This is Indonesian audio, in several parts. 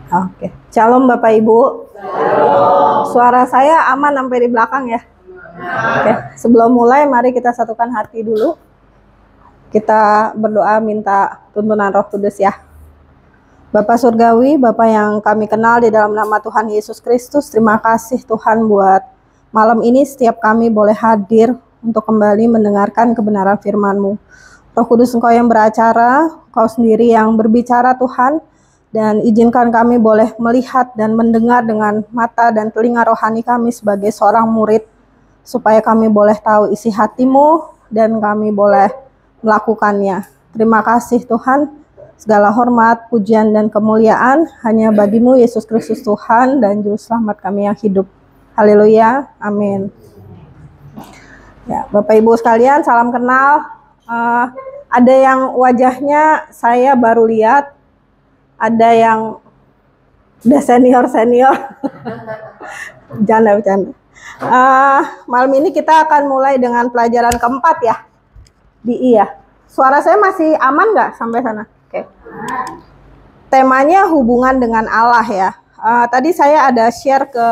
Oke. Shalom Bapak Ibu. Suara saya aman sampai di belakang ya? Oke. Sebelum mulai mari kita satukan hati dulu. Kita berdoa minta tuntunan Roh Kudus ya. Bapak Surgawi, Bapak yang kami kenal di dalam nama Tuhan Yesus Kristus, terima kasih Tuhan buat malam ini setiap kami boleh hadir untuk kembali mendengarkan kebenaran firman-Mu. Roh Kudus Engkau yang beracara, Engkau sendiri yang berbicara Tuhan, dan izinkan kami boleh melihat dan mendengar dengan mata dan telinga rohani kami sebagai seorang murid, supaya kami boleh tahu isi hati-Mu dan kami boleh melakukannya. Terima kasih Tuhan, segala hormat, pujian, dan kemuliaan hanya bagi-Mu Yesus Kristus Tuhan dan Juru Selamat kami yang hidup. Haleluya, amin. Ya, Bapak Ibu sekalian, salam kenal. Ada yang wajahnya saya baru lihat, ada yang udah senior. Bercanda. Malam ini kita akan mulai dengan pelajaran keempat ya, di I ya. Suara saya masih aman nggak sampai sana? Oke. Temanya hubungan dengan Allah ya. Tadi saya ada share ke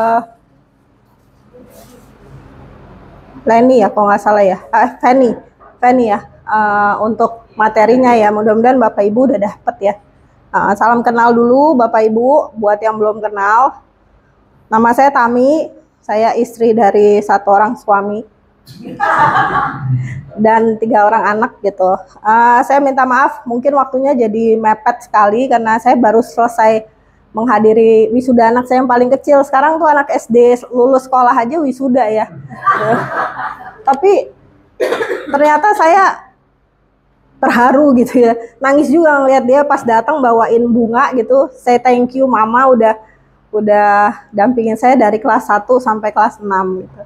Leni ya, kalau nggak salah ya. Fanny ya, untuk materinya ya. Mudah-mudahan Bapak Ibu udah dapet ya. Salam kenal dulu Bapak Ibu, buat yang belum kenal. Nama saya Tami, saya istri dari satu orang suami dan 3 orang anak gitu. Saya minta maaf, mungkin waktunya jadi mepet sekali karena saya baru selesai menghadiri wisuda anak saya yang paling kecil. Sekarang tuh anak SD lulus sekolah aja wisuda ya. Tapi ternyata saya terharu gitu ya, nangis juga ngeliat dia pas datang bawain bunga gitu. Saya thank you mama udah dampingin saya dari kelas 1 sampai kelas 6 gitu.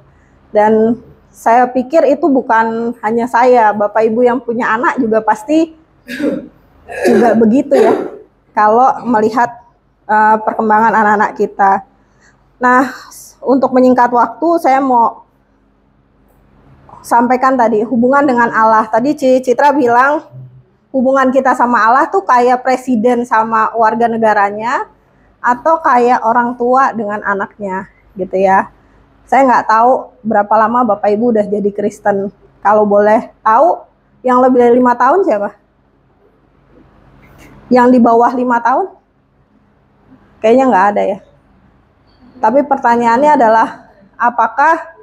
Dan saya pikir itu bukan hanya saya, Bapak Ibu yang punya anak juga pasti juga begitu ya, kalau melihat perkembangan anak-anak kita. Nah, untuk menyingkat waktu, saya mau sampaikan tadi hubungan dengan Allah. Tadi Citra bilang hubungan kita sama Allah tuh kayak presiden sama warga negaranya, atau kayak orang tua dengan anaknya gitu ya. Saya nggak tahu berapa lama Bapak Ibu udah jadi Kristen. Kalau boleh tahu, yang lebih dari 5 tahun siapa? Yang di bawah 5 tahun? Kayaknya nggak ada ya. Tapi pertanyaannya adalah, apakah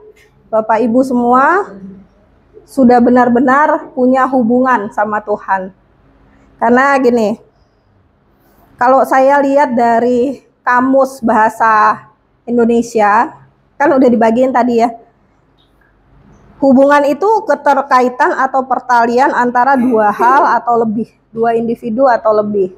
Bapak Ibu semua sudah benar-benar punya hubungan sama Tuhan? Karena gini, kalau saya lihat dari kamus bahasa Indonesia, kan udah dibagiin tadi ya, hubungan itu keterkaitan atau pertalian antara 2 hal atau lebih, 2 individu atau lebih.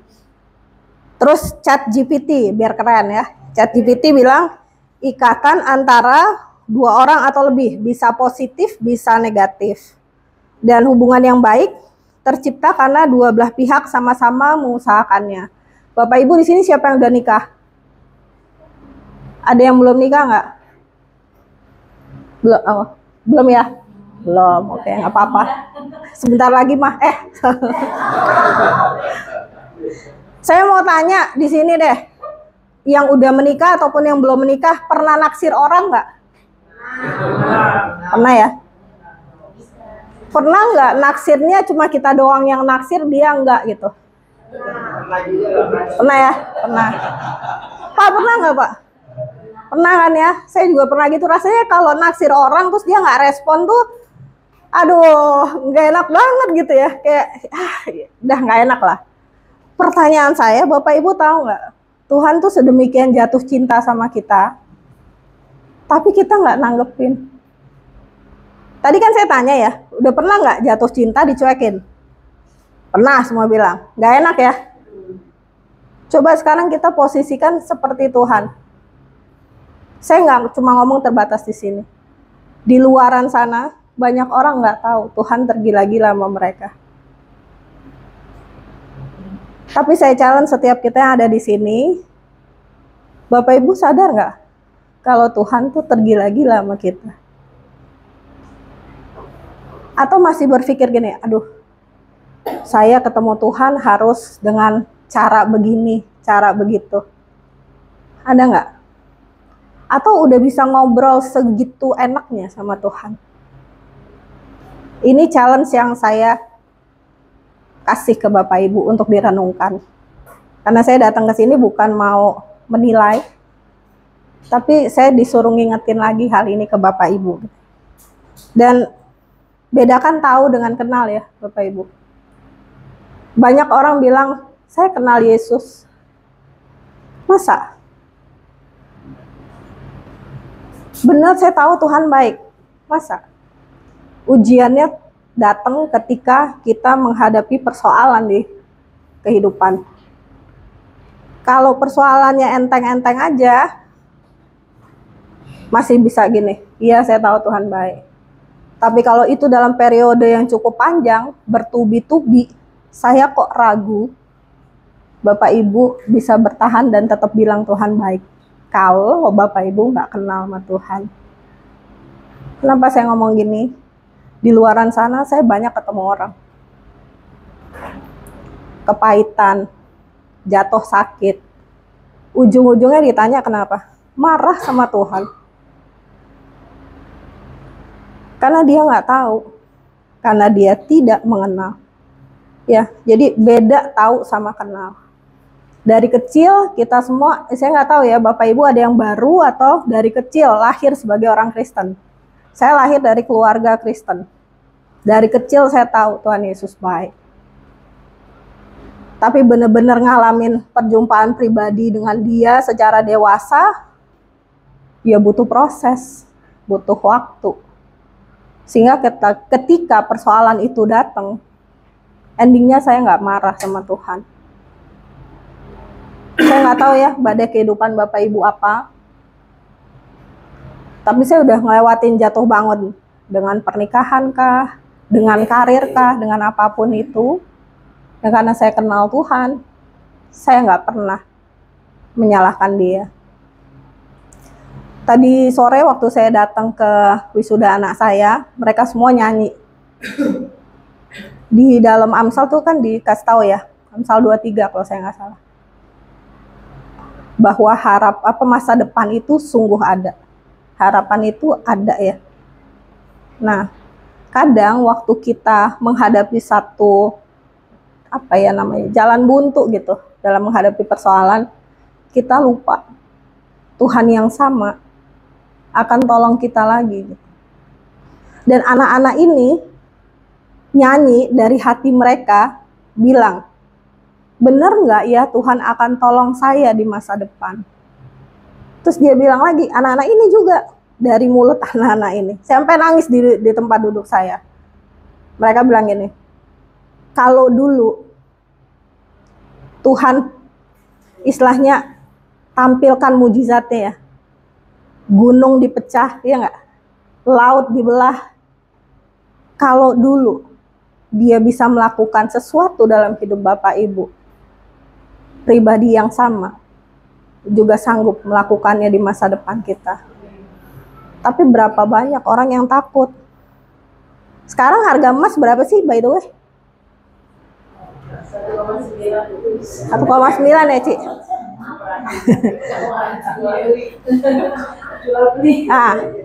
Terus ChatGPT, biar keren ya, ChatGPT bilang ikatan antara 2 orang atau lebih, bisa positif, bisa negatif. Dan hubungan yang baik tercipta karena 2 belah pihak sama-sama mengusahakannya. Bapak Ibu di sini siapa yang udah nikah? Ada yang belum nikah nggak? Belum ya? Belum, oke, nggak apa-apa. Sebentar lagi mah. Saya mau tanya di sini deh, yang udah menikah ataupun yang belum menikah, pernah naksir orang nggak? Pernah ya? Pernah nggak naksirnya cuma kita doang yang naksir, dia enggak gitu? Pernah ya? Pernah. Pak, pernah nggak Pak? Pernah kan ya? Saya juga pernah gitu. Rasanya kalau naksir orang terus dia nggak respon tuh, aduh, nggak enak banget gitu ya. Kayak, udah nggak enak lah. Pertanyaan saya, Bapak Ibu tahu nggak? Tuhan tuh sedemikian jatuh cinta sama kita, tapi kita nggak nanggepin. Tadi kan saya tanya ya, udah pernah nggak jatuh cinta dicuekin? Pernah, semua bilang. Nggak enak ya? Coba sekarang kita posisikan seperti Tuhan. Saya nggak cuma ngomong terbatas di sini. Di luaran sana, banyak orang nggak tahu Tuhan tergila-gila sama mereka. Tapi saya challenge setiap kita yang ada di sini, Bapak Ibu sadar nggak kalau Tuhan tuh tergila-gila sama kita? Atau masih berpikir gini, aduh, saya ketemu Tuhan harus dengan cara begini, cara begitu. Ada nggak? Atau udah bisa ngobrol segitu enaknya sama Tuhan? Ini challenge yang saya kasih ke Bapak Ibu untuk direnungkan. Karena saya datang ke sini bukan mau menilai, tapi saya disuruh ngingetin lagi hal ini ke Bapak Ibu. Dan bedakan tahu dengan kenal ya Bapak Ibu. Banyak orang bilang, saya kenal Yesus. Masa? Benar saya tahu Tuhan baik. Masa? Ujiannya datang ketika kita menghadapi persoalan di kehidupan. Kalau persoalannya enteng-enteng aja, masih bisa gini, iya saya tahu Tuhan baik. Tapi kalau itu dalam periode yang cukup panjang, bertubi-tubi, saya kok ragu, Bapak Ibu bisa bertahan dan tetap bilang Tuhan baik. Kalau Bapak Ibu nggak kenal sama Tuhan. Kenapa saya ngomong gini? Di luaran sana saya banyak ketemu orang. Kepahitan, jatuh sakit. Ujung-ujungnya ditanya kenapa? Marah sama Tuhan. Karena dia nggak tahu. Karena dia tidak mengenal. Ya, jadi beda tahu sama kenal. Dari kecil kita semua, saya nggak tahu ya Bapak Ibu ada yang baru atau dari kecil lahir sebagai orang Kristen. Saya lahir dari keluarga Kristen. Dari kecil saya tahu Tuhan Yesus baik. Tapi benar-benar ngalamin perjumpaan pribadi dengan dia secara dewasa, ya butuh proses, butuh waktu. Sehingga ketika persoalan itu datang, endingnya saya nggak marah sama Tuhan. Saya nggak tahu ya badai kehidupan Bapak Ibu apa. Tapi saya udah ngelewatin jatuh bangun dengan pernikahan kah, dengan karir kah, dengan apapun itu. Dan karena saya kenal Tuhan, saya nggak pernah menyalahkan dia. Tadi sore waktu saya datang ke wisuda anak saya, mereka semua nyanyi. Di dalam Amsal tuh kan dikasih tahu ya, Amsal 23 kalau saya nggak salah. Bahwa masa depan itu sungguh ada. Harapan itu ada ya. Nah, kadang waktu kita menghadapi satu jalan buntu gitu dalam menghadapi persoalan, kita lupa Tuhan yang sama akan tolong kita lagi. Dan anak-anak ini nyanyi dari hati mereka bilang, benar nggak ya Tuhan akan tolong saya di masa depan? Terus dia bilang lagi, anak-anak ini juga dari mulut anak-anak ini. Sampai nangis di tempat duduk saya. Mereka bilang gini, kalau dulu Tuhan istilahnya tampilkan mujizatnya ya, gunung dipecah, ya nggak? Laut dibelah. Kalau dulu dia bisa melakukan sesuatu dalam hidup Bapak Ibu, pribadi yang sama juga sanggup melakukannya di masa depan kita. Tapi berapa banyak orang yang takut. Sekarang harga emas berapa sih by the way? 1,9 ya Ci?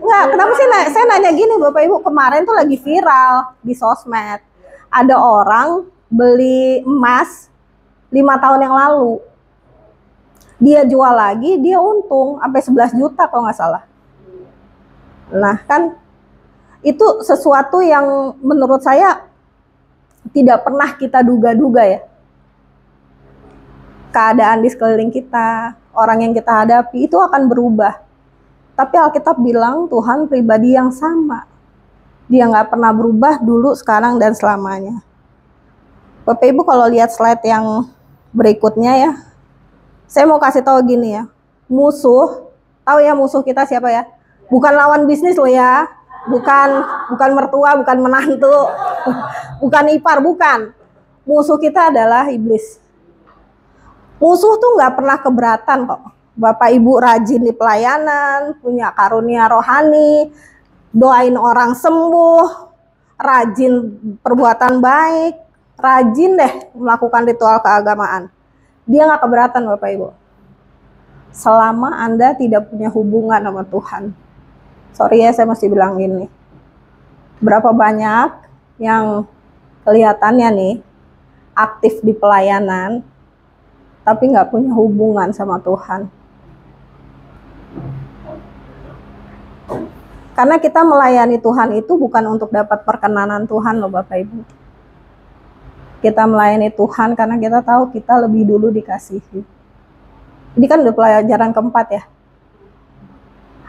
Enggak, kenapa sih saya nanya gini Bapak Ibu, kemarin tuh lagi viral di sosmed. Ada orang beli emas 5 tahun yang lalu. Dia jual lagi, dia untung sampai 11 juta kalau nggak salah. Nah kan itu sesuatu yang menurut saya tidak pernah kita duga-duga ya. Keadaan di sekeliling kita, orang yang kita hadapi itu akan berubah. Tapi Alkitab bilang Tuhan pribadi yang sama. Dia nggak pernah berubah dulu, sekarang, dan selamanya. Bapak Ibu kalau lihat slide yang berikutnya ya, saya mau kasih tahu gini ya, musuh, tahu ya musuh kita siapa ya? Bukan lawan bisnis loh ya, bukan mertua, bukan menantu, bukan ipar, bukan. Musuh kita adalah iblis. Musuh tuh nggak pernah keberatan kok. Bapak Ibu rajin di pelayanan, punya karunia rohani, doain orang sembuh, rajin perbuatan baik, rajin deh melakukan ritual keagamaan. Dia nggak keberatan Bapak Ibu. selama Anda tidak punya hubungan sama Tuhan. Sorry ya, saya masih bilang gini. Berapa banyak yang kelihatannya nih aktif di pelayanan, tapi nggak punya hubungan sama Tuhan. Karena kita melayani Tuhan itu bukan untuk dapat perkenanan Tuhan loh Bapak Ibu. Kita melayani Tuhan karena kita tahu kita lebih dulu dikasihi. Ini kan udah pelajaran keempat ya.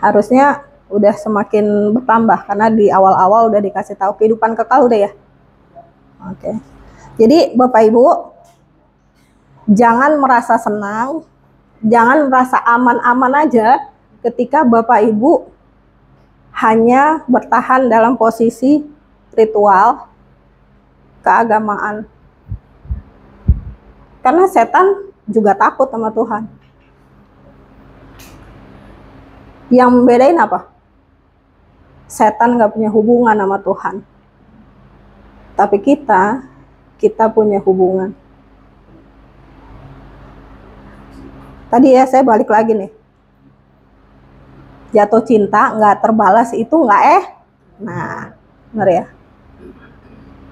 Harusnya udah semakin bertambah karena di awal-awal udah dikasih tahu kehidupan kekal udah ya. Oke. Jadi Bapak Ibu, jangan merasa senang, jangan merasa aman-aman aja ketika Bapak Ibu hanya bertahan dalam posisi ritual keagamaan. Karena setan juga takut sama Tuhan. Yang membedain apa? Setan nggak punya hubungan sama Tuhan. Tapi kita punya hubungan. Tadi ya saya balik lagi nih. Jatuh cinta nggak terbalas itu nggak Nah, bener ya.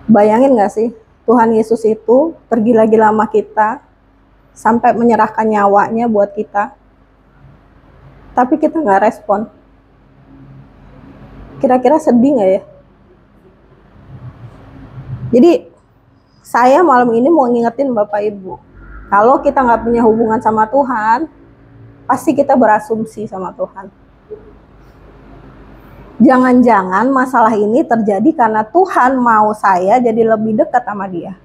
Bayangin nggak sih, Tuhan Yesus itu tergila-gila sama kita sampai menyerahkan nyawanya buat kita. Tapi kita nggak respon. Kira-kira sedih nggak ya? Jadi saya malam ini mau ngingetin Bapak Ibu, kalau kita nggak punya hubungan sama Tuhan, pasti kita berasumsi sama Tuhan. Jangan-jangan masalah ini terjadi karena Tuhan mau saya jadi lebih dekat sama Dia.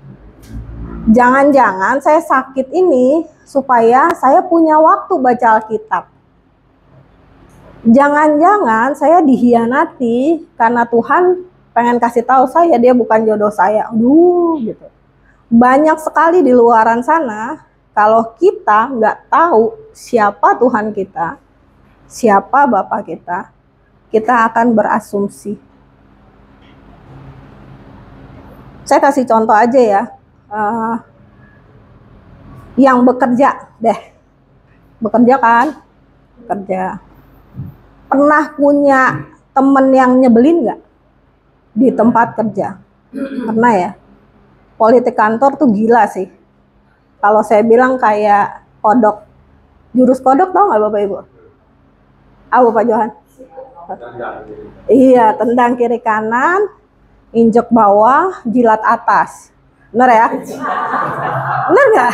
Jangan-jangan saya sakit ini supaya saya punya waktu baca Alkitab. Jangan-jangan saya dihianati karena Tuhan pengen kasih tahu saya dia bukan jodoh saya. Gitu. Banyak sekali di luaran sana, kalau kita nggak tahu siapa Tuhan kita, siapa Bapa kita akan berasumsi. Saya kasih contoh aja ya. Yang bekerja deh. Bekerja kan? Bekerja. Pernah punya temen yang nyebelin nggak di tempat kerja? Pernah ya? Politik kantor tuh gila sih. Kalau saya bilang kayak kodok. Jurus kodok tau nggak Bapak Ibu? Apa Pak Johan? Iya, tendang kiri kanan, injek bawah, jilat atas. Bener ya? Bener nggak?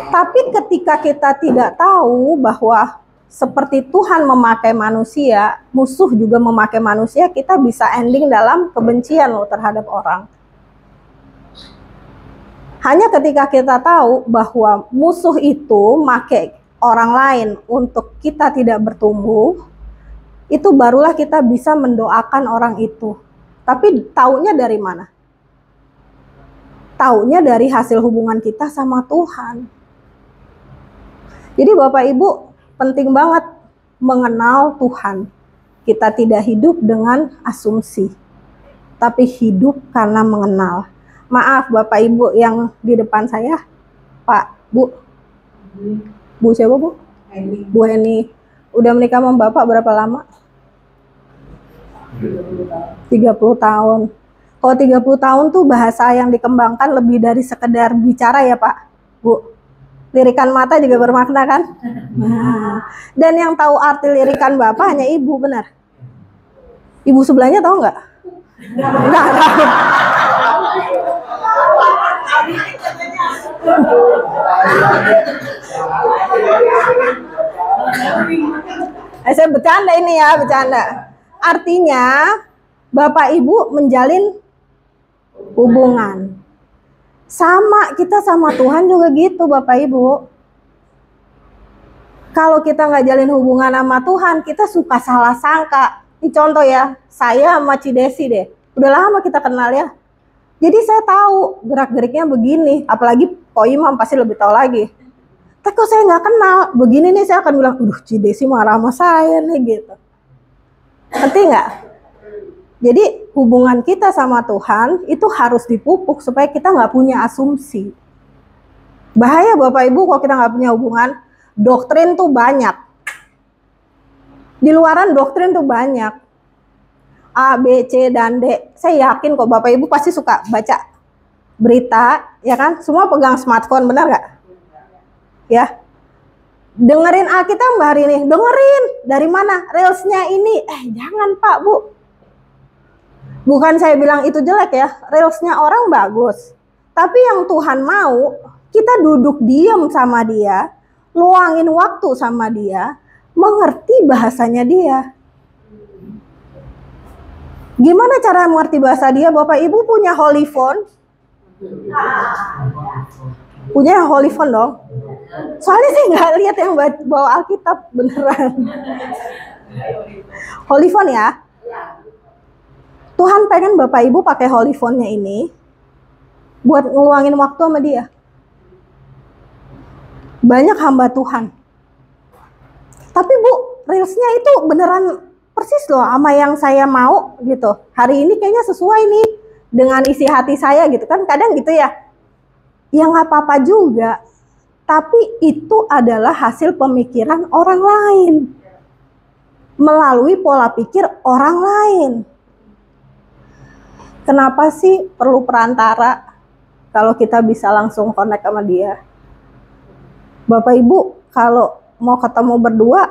Tapi ketika kita tidak tahu bahwa seperti Tuhan memakai manusia, musuh juga memakai manusia, kita bisa ending dalam kebencian loh terhadap orang. Hanya ketika kita tahu bahwa musuh itu memakai orang lain untuk kita tidak bertumbuh, itu barulah kita bisa mendoakan orang itu. Tapi taunya dari mana? Taunya dari hasil hubungan kita sama Tuhan. Jadi Bapak Ibu, penting banget mengenal Tuhan. Kita tidak hidup dengan asumsi, tapi hidup karena mengenal. Maaf Bapak Ibu yang di depan saya, Pak, Bu. Bu siapa Bu? Bu Heni. Udah menikah sama Bapak berapa lama? 30 tahun. Kalau 30 tahun tuh bahasa yang dikembangkan lebih dari sekedar bicara ya Pak, Bu. Lirikan mata juga bermakna kan? Nah, dan yang tahu arti lirikan Bapak hanya Ibu, benar? Ibu sebelahnya tahu nggak? Nggak tahu. Saya bercanda ini ya, bercanda. Artinya Bapak Ibu menjalin hubungan. Sama kita sama Tuhan juga gitu Bapak Ibu. Kalau kita nggak jalin hubungan sama Tuhan, kita suka salah sangka. Ini contoh ya, saya sama Cidesi deh. Udah lama kita kenal ya. Jadi saya tahu gerak-geriknya begini. Apalagi Ko Imam pasti lebih tahu lagi. Tapi kok saya nggak kenal, begini nih saya akan bilang, Cidesi marah sama saya nih gitu. Ngerti nggak? Jadi hubungan kita sama Tuhan itu harus dipupuk supaya kita nggak punya asumsi. Bahaya Bapak Ibu kalau kita nggak punya hubungan. Doktrin tuh banyak. Di luaran doktrin tuh banyak. A, B, C, dan D. Saya yakin kok Bapak Ibu pasti suka baca berita, ya kan? Semua pegang smartphone, benar nggak? Ya. Dengerin Alkitab Mbak hari ini. Dengerin. Dari mana? Reelsnya ini. Jangan Pak, Bu. Bukan saya bilang itu jelek ya. Reelsnya orang bagus. Tapi yang Tuhan mau, kita duduk diam sama dia, luangin waktu sama dia, mengerti bahasanya dia. Gimana cara mengerti bahasa dia? Bapak Ibu punya holy phone? Punya holy phone dong? Soalnya saya nggak lihat yang bawa Alkitab beneran. Holy phone ya? Tuhan pengen Bapak Ibu pakai holy phone-nya ini buat ngeluangin waktu sama dia. Banyak hamba Tuhan. Tapi Bu, reelsnya itu beneran persis loh sama yang saya mau gitu. Hari ini kayaknya sesuai nih dengan isi hati saya gitu kan. Kadang gitu ya. Ya nggak apa-apa juga. Tapi itu adalah hasil pemikiran orang lain. Melalui pola pikir orang lain. Kenapa sih perlu perantara kalau kita bisa langsung connect sama dia? Bapak Ibu kalau mau ketemu berdua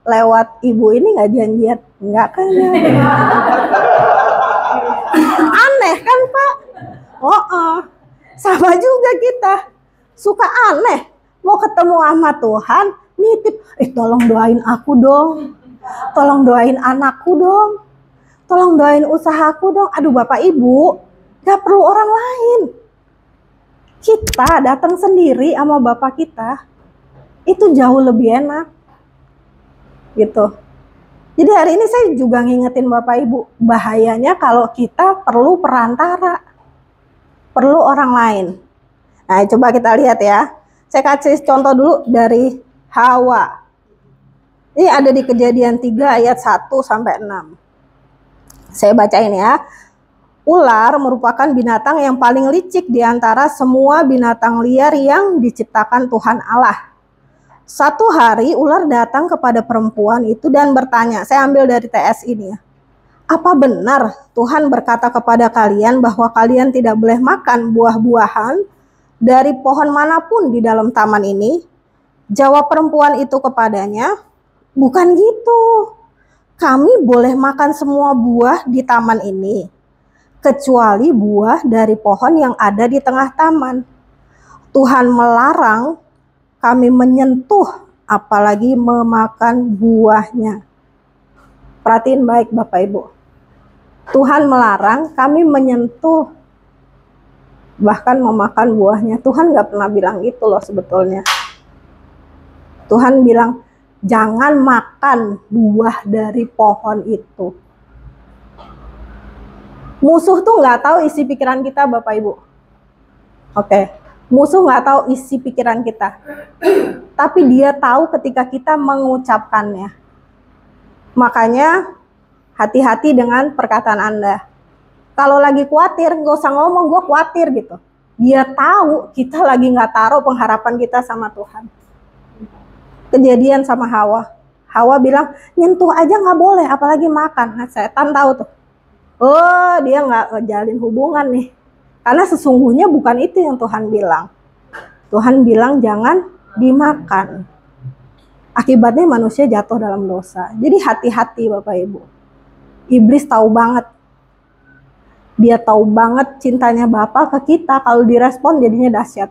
lewat ibu ini nggak janjian? Nggak kan? Aneh kan Pak? Sama juga kita. Suka aneh. Mau ketemu sama Tuhan, nitip. Tolong doain aku dong. Tolong doain anakku dong. Tolong doain usahaku dong. Aduh Bapak Ibu, nggak perlu orang lain. Kita datang sendiri sama Bapak kita. Itu jauh lebih enak. Gitu. Jadi hari ini saya juga ngingetin Bapak Ibu, bahayanya kalau kita perlu perantara. Perlu orang lain. Nah, coba kita lihat ya. Saya kasih contoh dulu dari Hawa. Ini ada di Kejadian 3 ayat 1 sampai 6. Saya bacain ya. Ular merupakan binatang yang paling licik di antara semua binatang liar yang diciptakan Tuhan Allah. Satu hari ular datang kepada perempuan itu dan bertanya, saya ambil dari TS ini ya. Apa benar Tuhan berkata kepada kalian bahwa kalian tidak boleh makan buah-buahan dari pohon manapun di dalam taman ini? Jawab perempuan itu kepadanya, bukan gitu. Kami boleh makan semua buah di taman ini, kecuali buah dari pohon yang ada di tengah taman. Tuhan melarang kami menyentuh, apalagi memakan buahnya. Perhatiin baik Bapak Ibu. Tuhan melarang kami menyentuh, bahkan memakan buahnya. Tuhan gak pernah bilang gitu loh sebetulnya. Tuhan bilang, jangan makan buah dari pohon itu. Musuh tuh gak tahu isi pikiran kita Bapak Ibu. Oke. Musuh nggak tahu isi pikiran kita, tapi dia tahu ketika kita mengucapkannya. Makanya hati-hati dengan perkataan Anda. Kalau lagi khawatir, nggak usah ngomong gue khawatir gitu. Dia tahu kita lagi nggak taruh pengharapan kita sama Tuhan. Kejadian sama Hawa. Hawa bilang nyentuh aja nggak boleh, apalagi makan. Nah, setan tahu tuh. Oh, dia nggak ngejalin hubungan nih. Karena sesungguhnya bukan itu yang Tuhan bilang. Tuhan bilang jangan dimakan. Akibatnya manusia jatuh dalam dosa. Jadi hati-hati Bapak Ibu. Iblis tahu banget. Dia tahu banget cintanya Bapa ke kita. Kalau direspon jadinya dahsyat.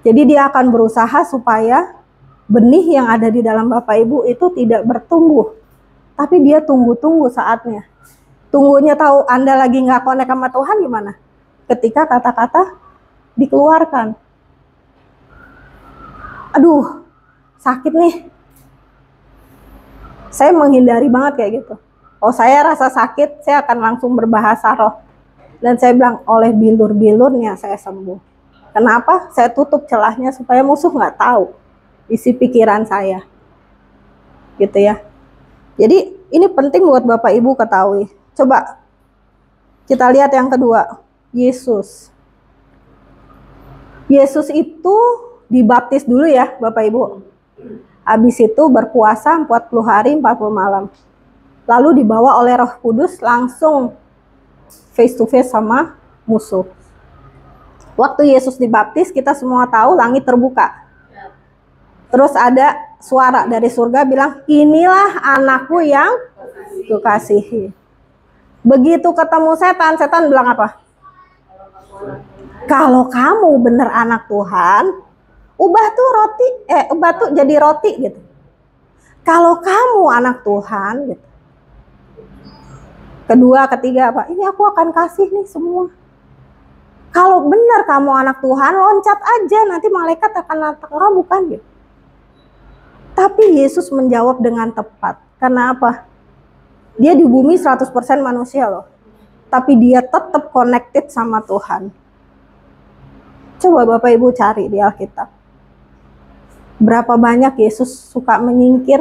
Jadi dia akan berusaha supaya benih yang ada di dalam Bapak Ibu itu tidak bertumbuh. Tapi dia tunggu-tunggu saatnya. Tunggunya tahu Anda lagi nggak connect sama Tuhan gimana? Ketika kata-kata dikeluarkan. Aduh, sakit nih. Saya menghindari banget kayak gitu. Oh, saya rasa sakit, saya akan langsung berbahasa roh. Dan saya bilang, oleh bilur-bilurnya saya sembuh. Kenapa? Saya tutup celahnya supaya musuh nggak tahu isi pikiran saya. Gitu ya. Jadi, ini penting buat Bapak Ibu ketahui. Coba, kita lihat yang kedua. Yesus. Yesus itu dibaptis dulu ya Bapak Ibu. Habis itu berpuasa 40 hari 40 malam. Lalu dibawa oleh Roh Kudus langsung face to face sama musuh. Waktu Yesus dibaptis, kita semua tahu langit terbuka. Terus ada suara dari surga bilang, inilah anakku yang kukasihi. Begitu ketemu setan, setan bilang apa? Kalau kamu bener anak Tuhan, ubah tuh jadi roti gitu. Kalau kamu anak Tuhan gitu. Kedua, ketiga apa? Ini aku akan kasih nih semua. Kalau benar kamu anak Tuhan, loncat aja, nanti malaikat akan datang kamu kan gitu. Tapi Yesus menjawab dengan tepat. Karena apa? Dia di bumi 100% manusia loh. Tapi dia tetap connected sama Tuhan. Coba Bapak Ibu cari di Alkitab. Berapa banyak Yesus suka menyingkir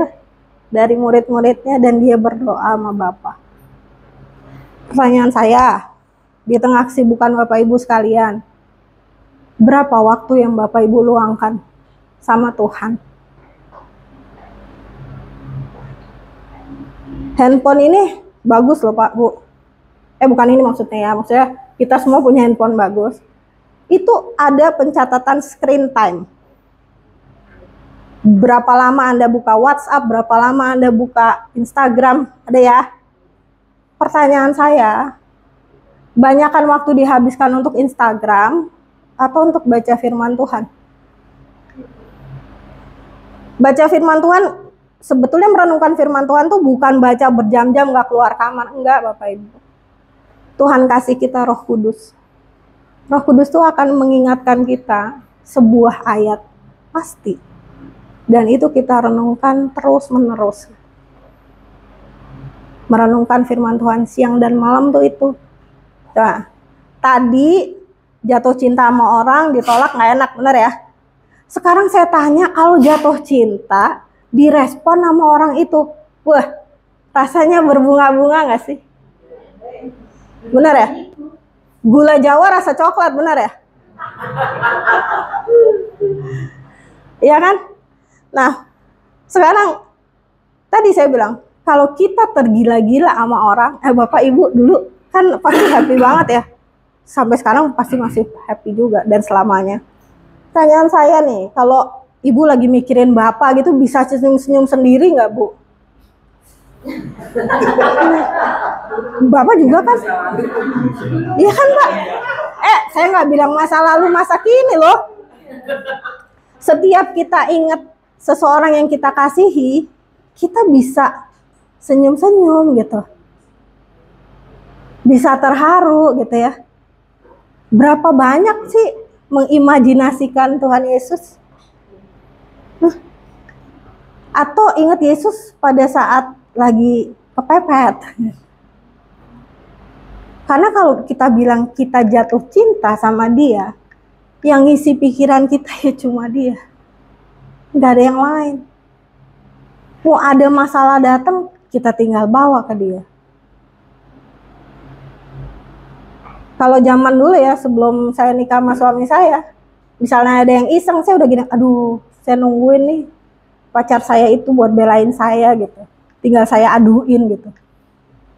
dari murid-muridnya dan dia berdoa sama Bapa. Pertanyaan saya, di tengah kesibukan Bapak Ibu sekalian, berapa waktu yang Bapak Ibu luangkan sama Tuhan? Handphone ini bagus loh Pak, Bu. Bukan ini maksudnya ya, maksudnya kita semua punya handphone bagus. Itu ada pencatatan screen time. Berapa lama Anda buka WhatsApp, berapa lama Anda buka Instagram, ada ya? Pertanyaan saya, banyakkan waktu dihabiskan untuk Instagram atau untuk baca firman Tuhan? Baca firman Tuhan, sebetulnya merenungkan firman Tuhan tuh bukan baca berjam-jam gak keluar kamar, enggak Bapak Ibu. Tuhan kasih kita Roh Kudus. Roh Kudus tuh akan mengingatkan kita sebuah ayat, pasti. Dan itu kita renungkan terus-menerus. Merenungkan firman Tuhan siang dan malam tuh itu. Nah, tadi jatuh cinta sama orang, ditolak gak enak, bener ya? Sekarang saya tanya, kalau jatuh cinta, direspon sama orang itu, wah, rasanya berbunga-bunga gak sih? Bener ya? Gula Jawa rasa coklat, bener ya? Iya kan? Nah, sekarang tadi saya bilang, kalau kita tergila-gila sama orang, Bapak Ibu dulu kan pasti happy banget ya. Sampai sekarang pasti masih happy juga dan selamanya. Pertanyaan saya nih, kalau Ibu lagi mikirin Bapak gitu, bisa senyum-senyum sendiri nggak, Bu? Bapak juga kan? Iya kan, Pak? Saya nggak bilang masa lalu, masa kini loh. Setiap kita ingat seseorang yang kita kasihi, kita bisa senyum-senyum gitu. Bisa terharu gitu ya. Berapa banyak sih mengimajinasikan Tuhan Yesus? Atau ingat Yesus pada saat lagi kepepet. Karena kalau kita bilang kita jatuh cinta sama dia, yang ngisi pikiran kita ya cuma dia. Nggak ada yang lain. Mau ada masalah datang, kita tinggal bawa ke dia. Kalau zaman dulu ya, sebelum saya nikah sama suami saya, misalnya ada yang iseng, saya udah gini, aduh, saya nungguin nih pacar saya itu buat belain saya gitu. Tinggal saya aduin gitu.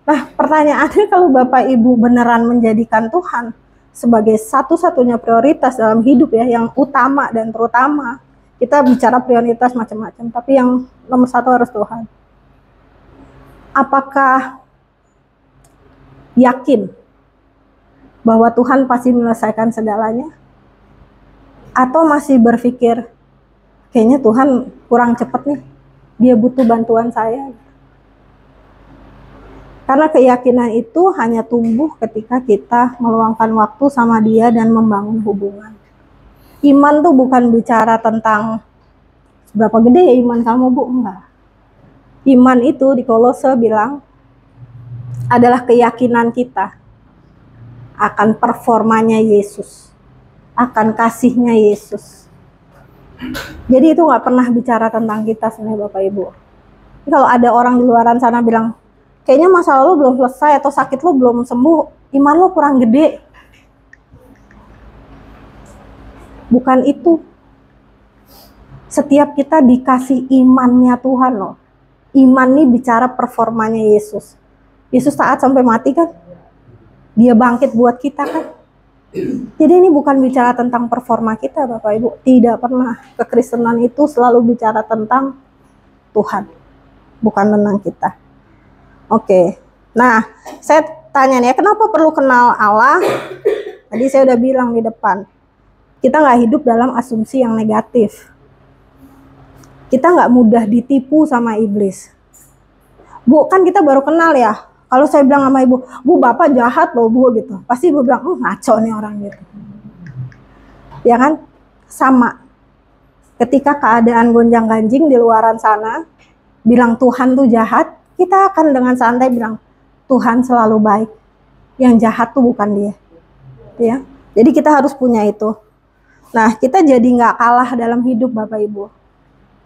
Nah, pertanyaannya, kalau Bapak Ibu beneran menjadikan Tuhan sebagai satu-satunya prioritas dalam hidup ya, yang utama dan terutama, kita bicara prioritas macam-macam, tapi yang nomor satu harus Tuhan. Apakah yakin bahwa Tuhan pasti menyelesaikan segalanya? Atau masih berpikir, kayaknya Tuhan kurang cepat nih, dia butuh bantuan saya? Karena keyakinan itu hanya tumbuh ketika kita meluangkan waktu sama dia dan membangun hubungan. Iman tuh bukan bicara tentang seberapa gede ya iman kamu, Bu, enggak. Iman itu di Kolose bilang adalah keyakinan kita akan performanya Yesus, akan kasihnya Yesus. Jadi itu nggak pernah bicara tentang kita sebenarnya Bapak Ibu. Jadi kalau ada orang di luaran sana bilang, kayaknya masalah lo belum selesai atau sakit lo belum sembuh, iman lo kurang gede. Bukan itu. Setiap kita dikasih imannya Tuhan loh. Iman nih bicara performanya Yesus. Yesus taat sampai mati kan? Dia bangkit buat kita kan? Jadi ini bukan bicara tentang performa kita Bapak Ibu. Tidak pernah. Kekristenan itu selalu bicara tentang Tuhan. Bukan tentang kita. Oke. Nah, saya tanya nih, kenapa perlu kenal Allah? Tadi saya udah bilang di depan. Kita nggak hidup dalam asumsi yang negatif. Kita nggak mudah ditipu sama iblis. Bu, kan kita baru kenal ya. Kalau saya bilang sama ibu, Bu, bapak jahat loh Bu, gitu. Pasti ibu bilang, ngaco nih orang gitu. Ya kan? Sama. Ketika keadaan gonjang-ganjing di luaran sana, bilang Tuhan tuh jahat, kita akan dengan santai bilang, Tuhan selalu baik. Yang jahat tuh bukan dia. Ya. Jadi kita harus punya itu. Nah, kita jadi nggak kalah dalam hidup Bapak Ibu.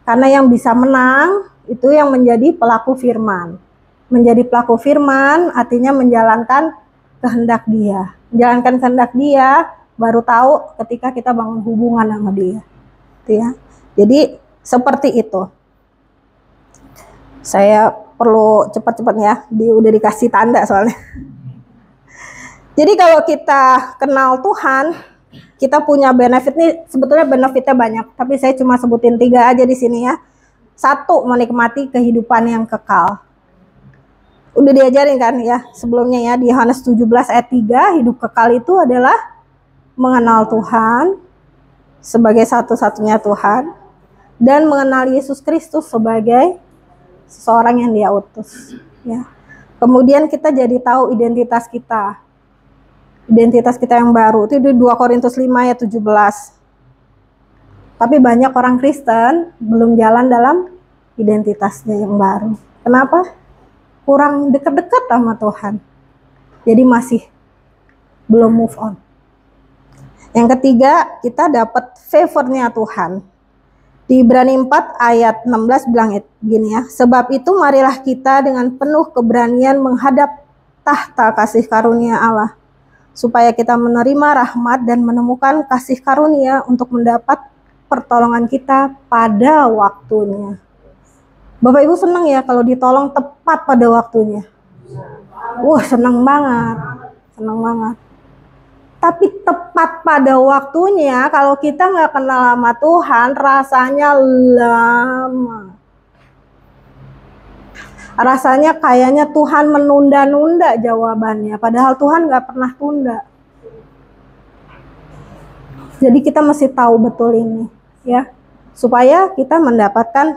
Karena yang bisa menang, itu yang menjadi pelaku firman. Menjadi pelaku firman artinya menjalankan kehendak dia. Menjalankan kehendak dia baru tahu ketika kita bangun hubungan sama dia. Gitu ya. Jadi seperti itu. Saya perlu cepat-cepat ya, udah dikasih tanda soalnya. Jadi kalau kita kenal Tuhan, kita punya benefit nih, sebetulnya benefitnya banyak, tapi saya cuma sebutin 3 aja di sini ya. 1, menikmati kehidupan yang kekal. Udah diajarin kan ya sebelumnya ya di Yohanes 17 ayat 3, hidup kekal itu adalah mengenal Tuhan sebagai satu-satunya Tuhan dan mengenal Yesus Kristus sebagai seseorang yang Dia utus ya. Kemudian kita jadi tahu identitas kita. Identitas kita yang baru itu di 2 Korintus 5 ayat 17. Tapi banyak orang Kristen belum jalan dalam identitasnya yang baru. Kenapa? Kurang dekat-dekat sama Tuhan. Jadi masih belum move on. Yang ketiga, kita dapat favornya Tuhan. Di Ibrani 4 ayat 16 bilang gini ya. Sebab itu marilah kita dengan penuh keberanian menghadap tahta kasih karunia Allah. Supaya kita menerima rahmat dan menemukan kasih karunia untuk mendapat pertolongan kita pada waktunya. Bapak Ibu senang ya kalau ditolong tepat pada waktunya. Wah, senang banget. Senang banget. Tapi tepat pada waktunya, kalau kita nggak kenal sama Tuhan, rasanya lama. Rasanya kayaknya Tuhan menunda-nunda jawabannya, padahal Tuhan nggak pernah tunda. Jadi kita mesti tahu betul ini, ya, supaya kita mendapatkan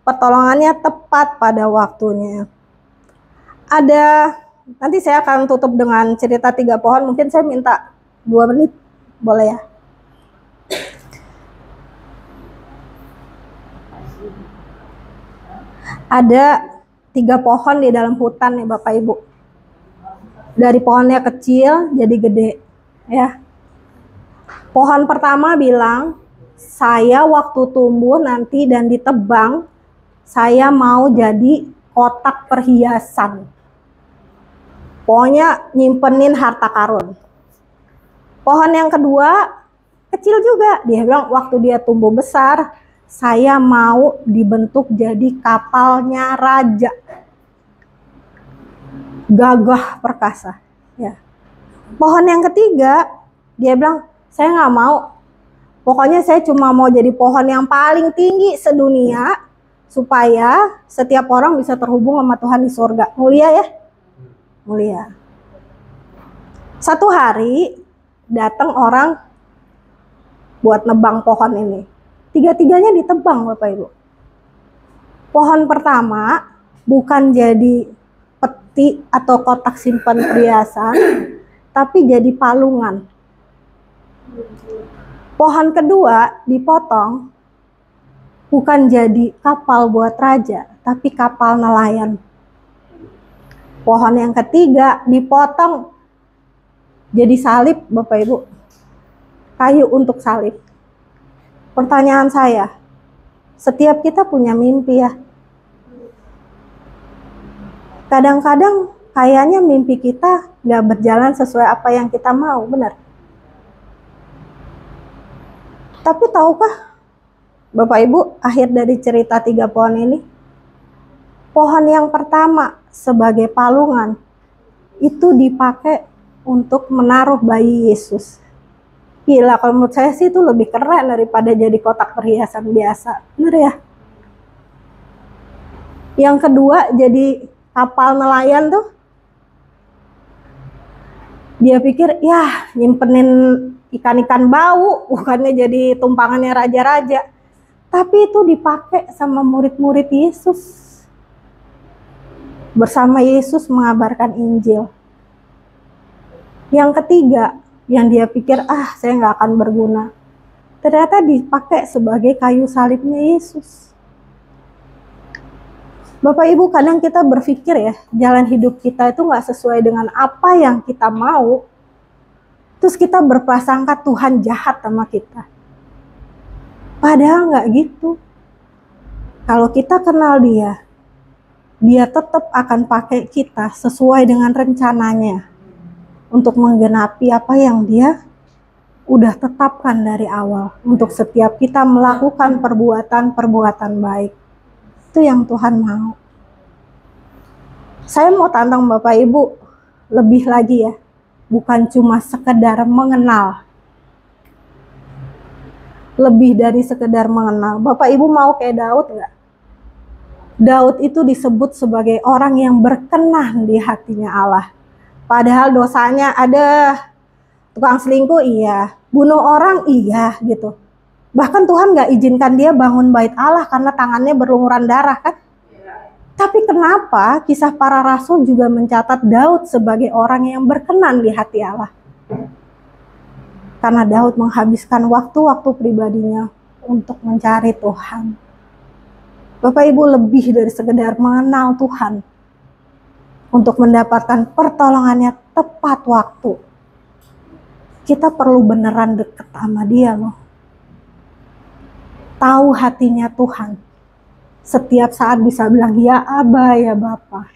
pertolongannya tepat pada waktunya. Nanti saya akan tutup dengan cerita 3 pohon. Mungkin saya minta 2 menit, boleh ya? Ada 3 pohon di dalam hutan nih Bapak Ibu. Dari pohonnya kecil jadi gede, ya. Pohon pertama bilang, saya waktu tumbuh nanti dan ditebang, saya mau jadi kotak perhiasan. Pokoknya nyimpenin harta karun. Pohon yang kedua kecil juga. Dia bilang waktu dia tumbuh besar, saya mau dibentuk jadi kapalnya raja. Gagah perkasa. Ya. Pohon yang ketiga, dia bilang, saya nggak mau. Pokoknya saya cuma mau jadi pohon yang paling tinggi sedunia, supaya setiap orang bisa terhubung sama Tuhan di surga. Mulia ya? Mulia. Satu hari datang orang buat nebang pohon ini. 3-tiganya ditebang Bapak Ibu. Pohon pertama bukan jadi peti atau kotak simpan perhiasan, tapi jadi palungan. Pohon kedua dipotong, bukan jadi kapal buat raja, tapi kapal nelayan. Pohon yang ketiga dipotong jadi salib Bapak Ibu. Kayu untuk salib. Pertanyaan saya, setiap kita punya mimpi ya. Kadang-kadang kayaknya mimpi kita gak berjalan sesuai apa yang kita mau, benar? Tapi tahukah Bapak Ibu, akhir dari cerita 3 pohon ini, pohon yang pertama sebagai palungan itu dipakai untuk menaruh bayi Yesus. Gila, kalau menurut saya sih itu lebih keren daripada jadi kotak perhiasan biasa. Bener ya? Yang kedua jadi kapal nelayan tuh. Dia pikir, ya nyimpenin ikan-ikan bau, bukannya jadi tumpangannya raja-raja. Tapi itu dipakai sama murid-murid Yesus. Bersama Yesus mengabarkan Injil. Yang ketiga, yang dia pikir, saya nggak akan berguna. Ternyata dipakai sebagai kayu salibnya Yesus. Bapak Ibu, kadang kita berpikir ya, jalan hidup kita itu nggak sesuai dengan apa yang kita mau. Terus kita berprasangka Tuhan jahat sama kita. Padahal nggak gitu. Kalau kita kenal dia tetap akan pakai kita sesuai dengan rencananya untuk menggenapi apa yang dia udah tetapkan dari awal. Untuk setiap kita melakukan perbuatan-perbuatan baik. Itu yang Tuhan mau. Saya mau tantang Bapak Ibu lebih lagi ya. Bukan cuma sekedar mengenal. Lebih dari sekedar mengenal. Bapak Ibu mau kayak Daud nggak? Daud itu disebut sebagai orang yang berkenan di hatinya Allah. Padahal dosanya ada, tukang selingkuh iya, bunuh orang iya gitu. Bahkan Tuhan nggak izinkan dia bangun bait Allah karena tangannya berlumuran darah kan. Tapi kenapa kisah para rasul juga mencatat Daud sebagai orang yang berkenan di hati Allah? Karena Daud menghabiskan waktu-waktu pribadinya untuk mencari Tuhan. Bapak Ibu, lebih dari sekedar mengenal Tuhan. Untuk mendapatkan pertolongannya tepat waktu. Kita perlu beneran deket sama dia loh. Tahu hatinya Tuhan. Setiap saat bisa bilang, ya Aba, ya Bapa.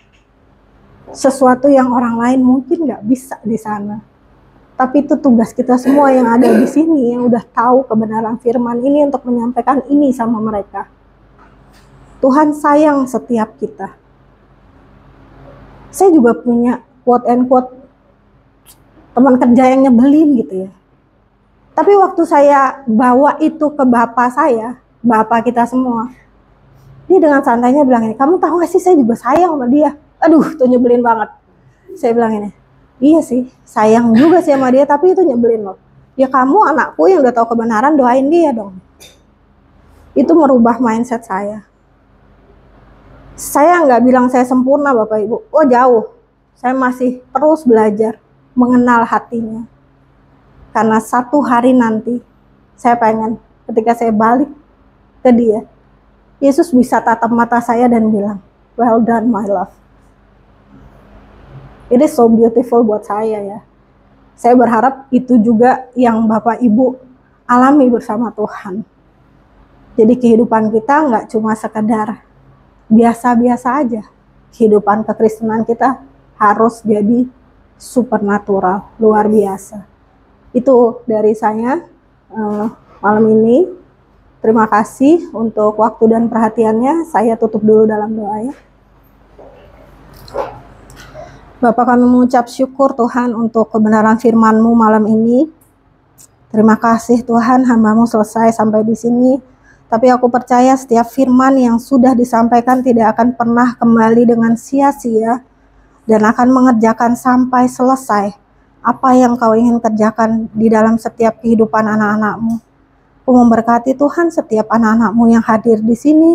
Sesuatu yang orang lain mungkin nggak bisa di sana. Tapi itu tugas kita semua yang ada di sini, yang udah tahu kebenaran firman ini untuk menyampaikan ini sama mereka. Tuhan sayang setiap kita. Saya juga punya quote and quote teman kerja yang nyebelin gitu ya. Tapi waktu saya bawa itu ke bapak saya, bapak kita semua, dia dengan santainya bilang ini, kamu tahu gak sih saya juga sayang sama dia. Aduh, itu nyebelin banget. Saya bilang ini, iya sih, sayang juga sih sama dia, tapi itu nyebelin loh. Ya kamu anakku yang udah tahu kebenaran, doain dia dong. Itu merubah mindset saya. Saya nggak bilang saya sempurna Bapak Ibu. Oh jauh. Saya masih terus belajar mengenal hatinya. Karena satu hari nanti saya pengen ketika saya balik ke dia, Yesus bisa tatap mata saya dan bilang, well done my love. It is so beautiful buat saya ya. Saya berharap itu juga yang Bapak Ibu alami bersama Tuhan. Jadi kehidupan kita nggak cuma sekedar biasa-biasa aja. Kehidupan kekristenan kita harus jadi supernatural, luar biasa. Itu dari saya malam ini. Terima kasih untuk waktu dan perhatiannya. Saya tutup dulu dalam doa ya. Bapak, kami mengucap syukur Tuhan untuk kebenaran firman-Mu malam ini. Terima kasih Tuhan, hamba-Mu selesai sampai di sini. Tapi aku percaya setiap firman yang sudah disampaikan tidak akan pernah kembali dengan sia-sia dan akan mengerjakan sampai selesai apa yang Kau ingin kerjakan di dalam setiap kehidupan anak-anak-Mu. Aku memberkati Tuhan setiap anak-anak-Mu yang hadir di sini.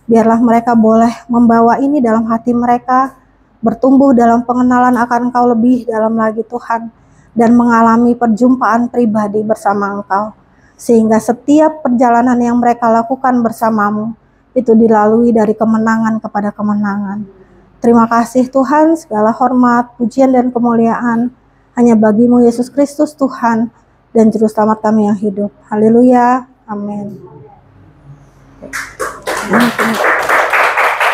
Biarlah mereka boleh membawa ini dalam hati mereka, bertumbuh dalam pengenalan akan Engkau lebih dalam lagi Tuhan, dan mengalami perjumpaan pribadi bersama Engkau. Sehingga setiap perjalanan yang mereka lakukan bersamamu itu dilalui dari kemenangan kepada kemenangan. Terima kasih Tuhan, segala hormat, pujian dan kemuliaan hanya bagi-Mu Yesus Kristus Tuhan dan Juru Selamat kami yang hidup. Haleluya, amin.